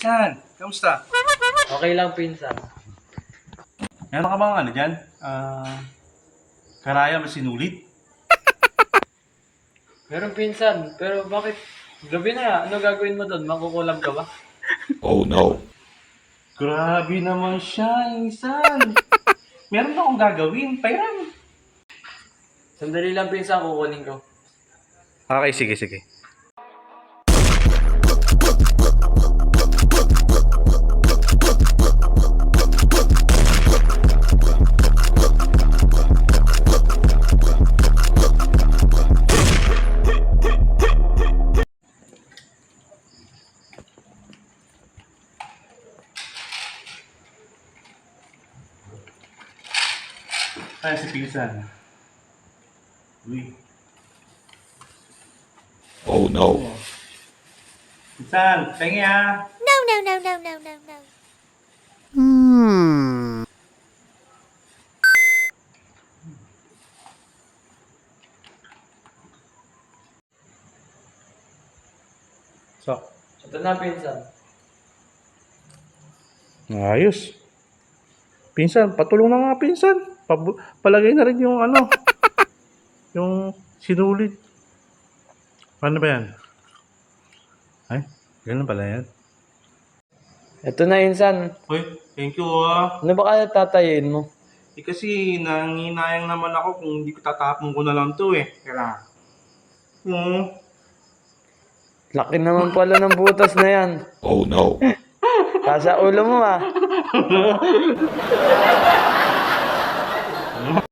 San, kamusta? Okay lang, pinsan. Meron ka bang ano dyan? Karaya masinulit? Meron pinsan, pero bakit? Gabi na, ano gagawin mo doon? Makukulam ka ba? Oh no. Grabe naman siya, San. Meron akong gagawin, pairam. Sandali lang, pinsan, kukunin ko. Okay, sige. Ay, si Pinsan. Uy. Oh no. Pinsan, pengi ha. No. So, Ito na, pinsan. ayos. Pinsan, patulong na nga pinsan. Palagay na rin yung ano, yung sinulit. Paano ba yan? Ay, ganun pala yan. Ito na, insan. Uy, thank you ah. Ano ba kaya tatayin mo? Kasi nanginayang naman ako kung hindi ko tatapon ko na lang to eh. Kaya, Laki naman pala ng butas na yan. Oh no. Kasa ulo mo ah.